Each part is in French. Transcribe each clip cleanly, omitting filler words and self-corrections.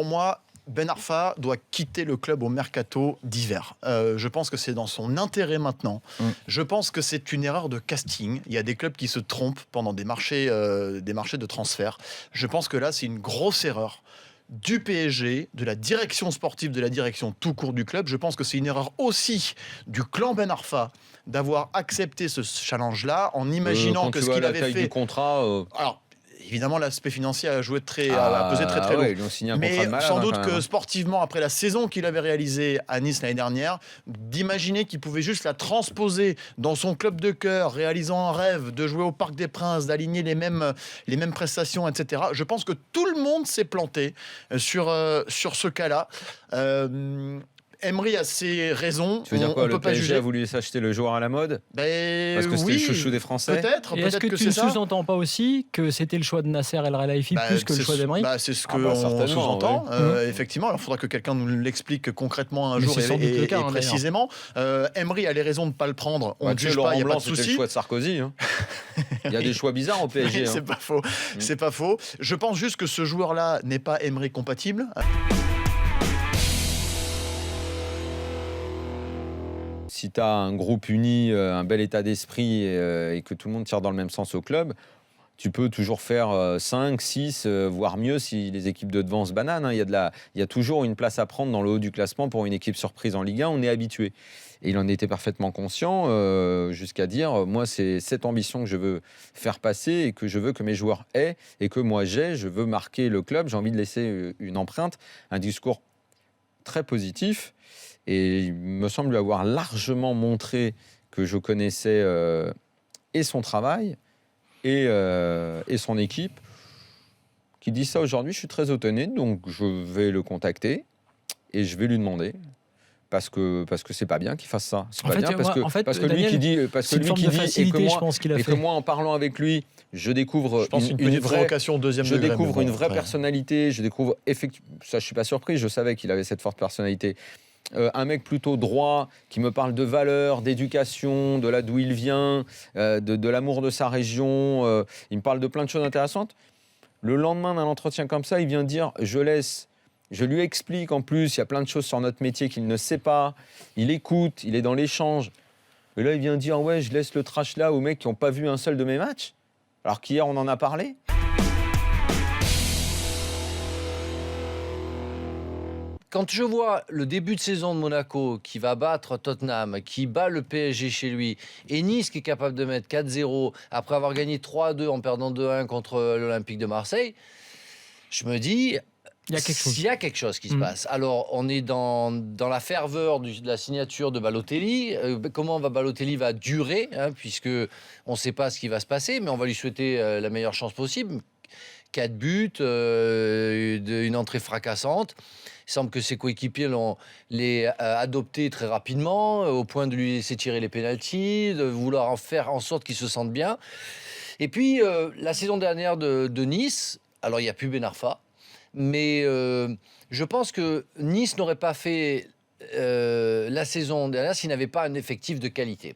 pour moi, Ben Arfa doit quitter le club au mercato d'hiver. Je pense que c'est dans son intérêt maintenant. Je pense que c'est une erreur de casting. Il y a des clubs qui se trompent pendant des marchés de transfert. Je pense que là, c'est une grosse erreur du PSG, de la direction sportive, de la direction tout court du club. Je pense que c'est une erreur aussi du clan Ben Arfa d'avoir accepté ce challenge-là en imaginant que ce qu'il avait fait... Quand tu vois la taille du contrat... Alors, évidemment, l'aspect financier a pesé très lourd. Ils ont signé un contrat Mais de malade, sans doute que même. sportivement, après la saison qu'il avait réalisée à Nice l'année dernière, d'imaginer qu'il pouvait juste la transposer dans son club de cœur, réalisant un rêve de jouer au Parc des Princes, d'aligner les mêmes prestations, etc. Je pense que tout le monde s'est planté sur ce cas-là. Emery a ses raisons. Tu veux dire quoi, le peut pas PSG juger. a voulu s'acheter le joueur à la mode parce que c'était oui, le chouchou des Français. Peut-être. Et est-ce que tu ne sous-entends pas aussi que c'était le choix de Nasser El Khelaifi plus que le choix d'Emery? C'est ce qu'on sous-entend. Effectivement, alors il faudra que quelqu'un nous l'explique concrètement un jour et précisément. Emery a les raisons de ne pas le prendre. On ne juge pas, il n'y a pas de souci. C'était le choix de Sarkozy. Il y a des choix bizarres au PSG. C'est pas faux. C'est pas faux. Je pense juste que ce joueur-là n'est pas Emery compatible. Si tu as un groupe uni, un bel état d'esprit et que tout le monde tire dans le même sens au club, tu peux toujours faire 5, 6, voire mieux si les équipes de devant se bananent. Il y a toujours une place à prendre dans le haut du classement pour une équipe surprise en Ligue 1. On est habitué. Et il en était parfaitement conscient jusqu'à dire, moi, c'est cette ambition que je veux faire passer et que je veux que mes joueurs aient et que moi j'ai. Je veux marquer le club. J'ai envie de laisser une empreinte, un discours très positif. Et il me semble lui avoir largement montré que je connaissais et son travail et son équipe. Qui dit ça aujourd'hui, je suis très étonné, donc je vais le contacter et je vais lui demander. Parce que c'est pas bien qu'il fasse ça. C'est pas bien parce que lui qui dit et que moi en parlant avec lui, je découvre une vraie personnalité. Je découvre ça, je suis pas surpris. Je savais qu'il avait cette forte personnalité. Un mec plutôt droit qui me parle de valeurs, d'éducation, de là d'où il vient, de l'amour de sa région. Il me parle de plein de choses intéressantes. Le lendemain d'un entretien comme ça, il vient dire je lui explique en plus, il y a plein de choses sur notre métier qu'il ne sait pas. Il écoute, il est dans l'échange. Et là, il vient dire ouais, je laisse le trash là aux mecs qui n'ont pas vu un seul de mes matchs. Alors qu'hier, on en a parlé. Quand je vois le début de saison de Monaco qui va battre Tottenham, qui bat le PSG chez lui, et Nice qui est capable de mettre 4-0 après avoir gagné 3-2 en perdant 2-1 contre l'Olympique de Marseille, je me dis... Il y a quelque chose qui se passe. Alors, on est dans la ferveur de la signature de Balotelli. Comment Balotelli va durer, puisque on ne sait pas ce qui va se passer, mais on va lui souhaiter la meilleure chance possible. 4 buts, une entrée fracassante. Il semble que ses coéquipiers l'ont adopté très rapidement, au point de lui laisser tirer les pénaltys, de vouloir en faire en sorte qu'il se sente bien. Et puis, la saison dernière de Nice, alors il n'y a plus Ben Arfa, mais je pense que Nice n'aurait pas fait la saison dernière s'il n'avait pas un effectif de qualité.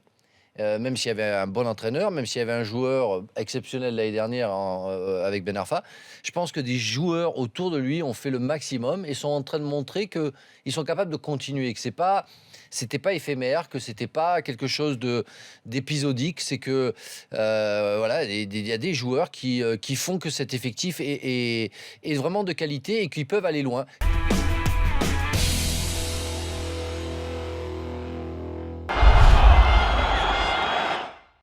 Même s'il y avait un bon entraîneur, même s'il y avait un joueur exceptionnel l'année dernière avec Ben Arfa, je pense que des joueurs autour de lui ont fait le maximum et sont en train de montrer qu'ils sont capables de continuer, que c'était pas éphémère, que c'était pas quelque chose d'épisodique, c'est que il y a des joueurs qui font que cet effectif est vraiment de qualité et qui peuvent aller loin.